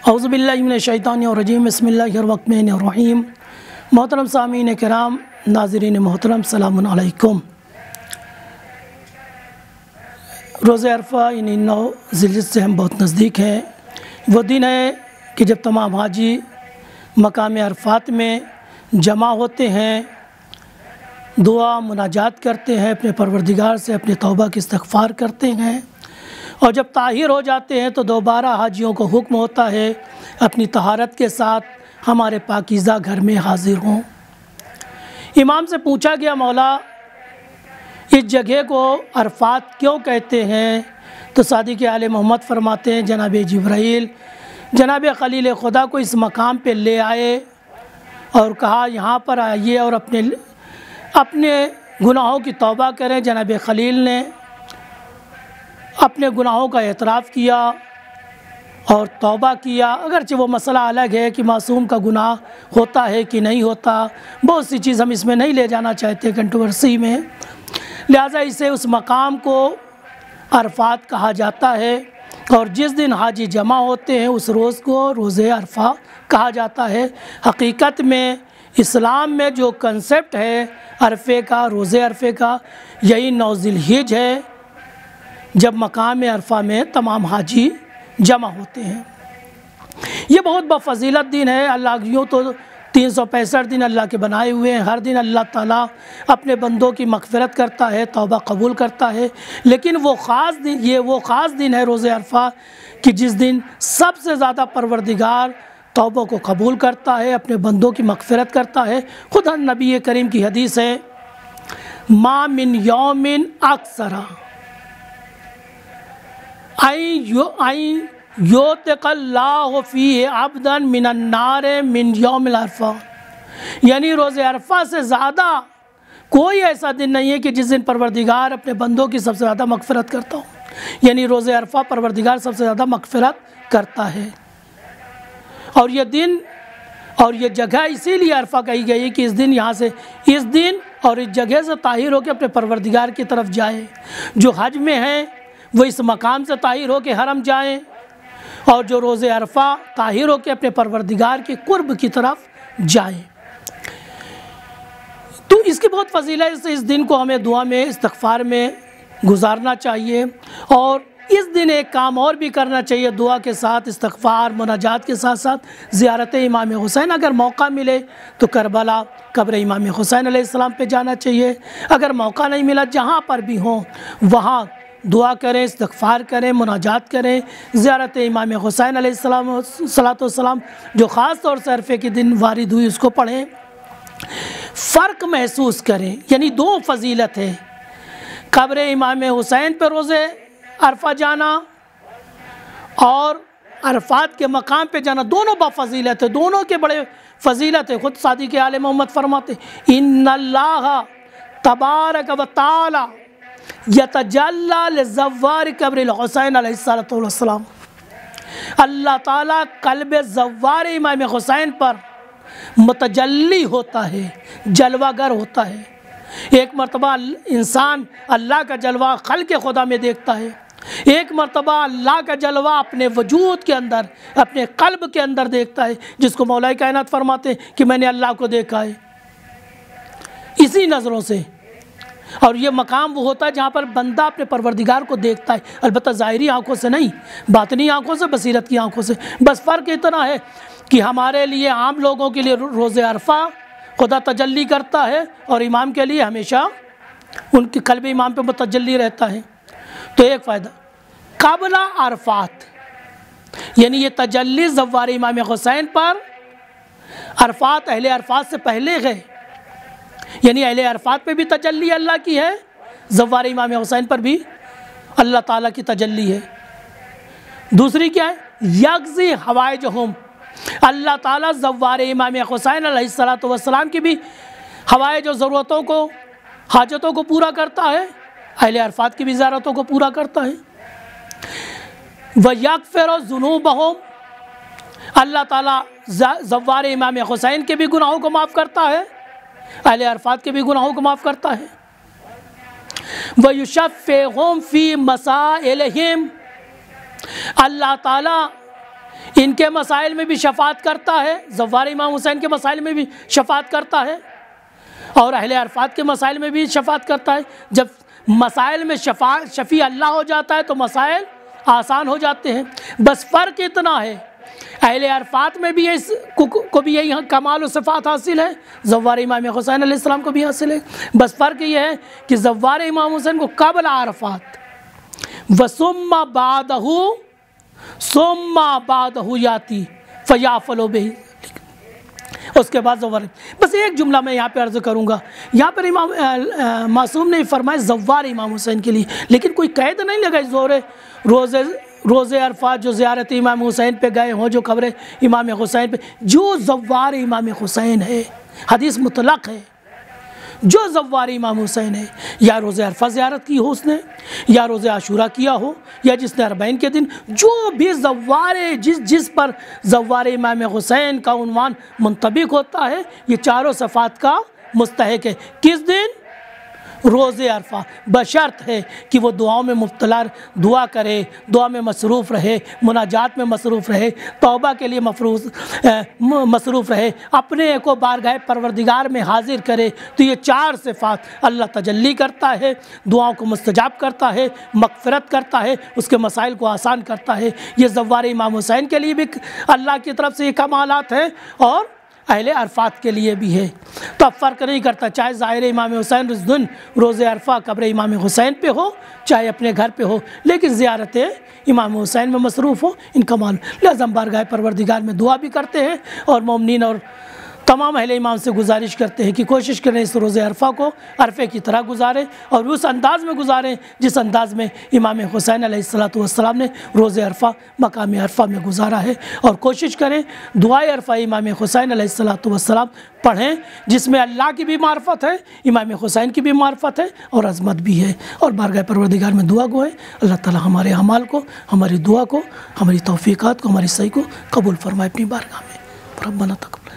औज़ुबिल्लाहि मिनश्शैतानिर्रजीम बिस्मिल्लाहिर्रहमानिर्रहीम। मोहतरम सामीन किराम, नाज़रीन मोहतरम, सलामुन अलैकुम। रोज़े अरफ़ा इन 9 ज़िलहिज्जा से हम बहुत नज़दीक हैं। वो दिन है कि जब तमाम हाजी मकाम अरफ़ात में जमा होते हैं, दुआ मुनाजात करते हैं, अपने परवरदिगार से अपने तौबा की इस्तिग़फ़ार करते हैं, और जब ताहिर हो जाते हैं तो दोबारा हाजियों को हुक्म होता है अपनी तहारत के साथ हमारे पाकीज़ा घर में हाज़िर हों। इमाम से पूछा गया, मौला इस जगह को अरफ़ात क्यों कहते हैं? तो सादिक़ आले मोहम्मद फरमाते हैं, जनाब जिब्राइल जनाब खलील खुदा को इस मकाम पे ले आए और कहा यहाँ पर आइए और अपने गुनाहों की तौबा करें। जनाब खलील ने अपने गुनाहों का एतराफ़ किया और तौबा किया। अगरचे वो मसला अलग है कि मासूम का गुनाह होता है कि नहीं होता, बहुत सी चीज़ हम इसमें नहीं ले जाना चाहते कंट्रोवर्सी में, लिहाजा इसे उस मकाम को अरफ़ात कहा जाता है। और जिस दिन हाजी जमा होते हैं उस रोज़ को रोज़े अरफ़ा कहा जाता है। हकीकत में इस्लाम में जो कंसेप्ट है अरफ़े का, रोज़े अरफ़े का, यही 9 ज़िलहिज्जा है जब मकाम अरफ़ा में तमाम हाजी जमा होते हैं। ये बहुत बफ़ज़ीलत दिन है। अल्लाह यूँ तो 365 दिन अल्लाह के बनाए हुए हैं, हर दिन अल्लाह ताला अपने बंदों की मग़फ़िरत करता है, तौबा कबूल करता है। लेकिन वो ख़ास दिन है रोज़े अरफ़ा कि जिस दिन सबसे ज़्यादा परवरदिगार तौबा को कबूल करता है, अपने बंदों की मग़फ़िरत करता है। खुद नबी करीम की हदीस है, मा मिन यौमिन अक्सरा योतक़ल्लाहु फ़ीहि अब्दन मिनन नार मिन यौमिल अरफ़ा। यानी रोज़े अरफ़ा से ज़्यादा कोई ऐसा दिन नहीं है कि जिस दिन परवरदिगार अपने बंदों की सबसे ज़्यादा मग़फ़िरत करता हो। यानी रोज़े अरफ़ा परवरदिगार सबसे ज़्यादा मग़फ़िरत करता है। और ये दिन और ये जगह इसीलिए अरफ़ा कही गई है कि इस दिन और इस जगह से ताहिर होकर अपने परवरदिगार की तरफ जाए। जो हज में हैं वो इस मकाम से ताहिर होकर हरम जाएं, और जो रोज़े अरफ़ा ताहिर होकर अपने परवरदिगार के कुर्ब की तरफ जाएं। तो इसकी बहुत फ़ज़ीलत है। इस दिन को हमें दुआ में, इस्तिग़फ़ार में गुजारना चाहिए। और इस दिन एक काम और भी करना चाहिए, दुआ के साथ, इस्तिग़फ़ार मुनाजात के साथ साथ ज़ियारत इमाम हुसैन। अगर मौका मिले तो करबला कब्र इमाम हुसैन अलैहिस्सलाम पे जाना चाहिए। अगर मौका नहीं मिला, जहाँ पर भी हों वहाँ दुआ करें, इस्तिग़फ़ार करें, मुनाजात करें, ज़ियारत इमाम हुसैन अलैहिस्सलाम जो ख़ास तौर से अरफ़े के दिन वारिद हुई उसको पढ़ें। फ़र्क महसूस करें, यानी 2 फ़जीलत है, कब्र इमाम हुसैन पर रोज़े अरफ़ा जाना और अरफ़ात के मकाम पे जाना, दोनों बाफ़ज़ीलत है, दोनों के बड़े फ़जीलत है। ख़ुद सादिक़ आले मोहम्मद फरमाते, इन्नल्लाह तबारक व तआला यतजल्ला लिज़व्वार कब्र हुसैन अलैहिस्सलातु वस्सलाम। अल्लाह ताला क़ल्ब ज़व्वार इमाम हुसैन पर मुतजल्ली होता है, जलवागर होता है। एक मरतबा इंसान अल्लाह का जलवा खल्क़ खुदा में देखता है, एक मरतबा अल्लाह का जलवा अपने वजूद के अंदर, अपने क़ल्ब के अंदर देखता है, जिसको मौला कायनात फरमाते हैं कि मैंने अल्लाह को देखा है इसी नज़रों से। और ये मकाम वो होता है जहाँ पर बंदा अपने परवरदिगार को देखता है, अलबत्ता ज़ाहिरी आँखों से नहीं, बातनी आँखों से, बसीरत की आँखों से। बस फ़र्क इतना है कि हमारे लिए, आम लोगों के लिए रोज़े अरफ़ा खुदा तजल्ली करता है और इमाम के लिए हमेशा उनके क़ल्ब इमाम पे मुतजल्ली रहता है। तो एक फ़ायदा क़ब्ला अरफ़ात, यानी ये तजल्ली ज़व्वार इमाम हुसैन पर अरफ़ात अहले अरफ़ात से पहले है। यानी अहले अरफ़ात पे भी तजल्ली अल्लाह की है, ज़व्वार इमाम हुसैन पर भी अल्लाह ताला की तजल्ली है। दूसरी क्या है, यग़ज़ी हवाइजहुम, अल्लाह ताला ज़व्वार इमाम हुसैन अलैहिस्सलातु वस्सलाम की भी हवाए जो ज़रूरतों को, हाजतों को पूरा करता है, अहले अरफ़ात की भी ज़रूरतों को पूरा करता है। व यग़फ़िरु ज़ुनूबहुम, अल्लाह ताला ज़व्वार इमाम हुसैन के भी गुनाहों को माफ़ करता है, अहले अरफ़ात के भी गुनाहों को माफ़ करता है। व युशफ़्फ़िहुम फ़ी मसाइलिहिम, अल्लाह ताला इनके मसाइल में भी शफात करता है, ज़व्वार इमाम हुसैन के मसाइल में भी शफात करता है और अहले अरफात के मसाइल में भी शफात करता है। जब मसाइल में शफ़ी अल्लाह हो जाता है तो मसाइल आसान हो जाते हैं। बस फ़र्क इतना है, अहले अरफात में भी को भी यही कमाल व सिफ़ात हासिल है, ज़व्वार इमाम हुसैन अलैहिस्सलाम को भी हासिल है। बस फ़र्क ये है कि ज़व्वार इमाम हुसैन को क़ब्ल अरफात व सुम्मा बादहु याती फ़याफ़लो बिही, उसके बाद ज़व्वार। बस एक जुमला मैं यहाँ पे अर्ज़ करूँगा, यहाँ पर इमाम मासूम ने फरमाया ज़व्वार इमाम हुसैन के लिए, लेकिन कोई कैद नहीं लगा रोज़े अरफात जो ज़ियारत इमाम हुसैन पे गए हों, जो क़ब्र इमाम हुसैन पे, जो ज़व्वार इमाम हुसैन है, हदीस मुतलक़ है, जो ज़व्वार इमाम हुसैन है, या रोज़े अरफा ज़ियारत की हो उसने, या रोज़े आशूरा किया हो, या जिसने अरबईन के दिन जो भी ज़व्वार जिस पर ज़व्वार इमाम हुसैन का उन्वान मुंतबिक होता है, ये चारों सफ़ात का मुस्तहिक है। किस दिन? रोज़े अरफा, बशर्त है कि वो दुआओं में मुब्तला, दुआ करे, दुआ में मसरूफ़ रहे, मुनाजात में मसरूफ़ रहे, तौबा के लिए मसरूफ़ रहे, अपने को बारगाह परवरदिगार में हाजिर करे। तो ये चार सिफ़ात अल्लाह तजल्ली करता है, दुआओं को मुस्तजाब करता है, मग़फ़िरत करता है, उसके मसाइल को आसान करता है। ये ज़व्वार इमाम हुसैन के लिए भी अल्लाह की तरफ से ये कमालात हैं और अहले अरफात के लिए भी है। तो अब फ़र्क नहीं करता, चाहे ज़ाहिर इमाम हुसैन उस दिन रोज़े अरफा क़ब्र इमाम हुसैन पे हो, चाहे अपने घर पे हो, लेकिन ज़ियारत इमाम हुसैन में मसरूफ़ हो, इनका मालूम। लिहाज़ा हम बारगाह परवरदिगार में दुआ भी करते हैं और मोमिनीन और तमाम अहले ईमान से गुजारिश करते हैं कि कोशिश करें इस रोज़े अरफा को अरफे की तरह गुजारें और उस अंदाज़ में गुजारें जिस अंदाज़ में इमाम हुसैन अलैहिस्सलातु वस्सलाम ने रोज़े अरफा मकाम अरफा में गुजारा है। और कोशिश करें दुआए अरफा इमाम हुसैन अलैहिस्सलातु वस्सलाम पढ़ें, जिसमें अल्लाह की भी मार्फत है, इमाम हुसैन की भी मार्फत है और अज़मत भी है। और बारगाह परवरदिगार में दुआ गो है अल्लाह ताला हमारे अमाल को, हमारी दुआ को, हमारी तौफ़ीक़ात को, हमारी सही को कबूल फरमाए अपनी बारगाह में। रब्बना तक़ब्बल।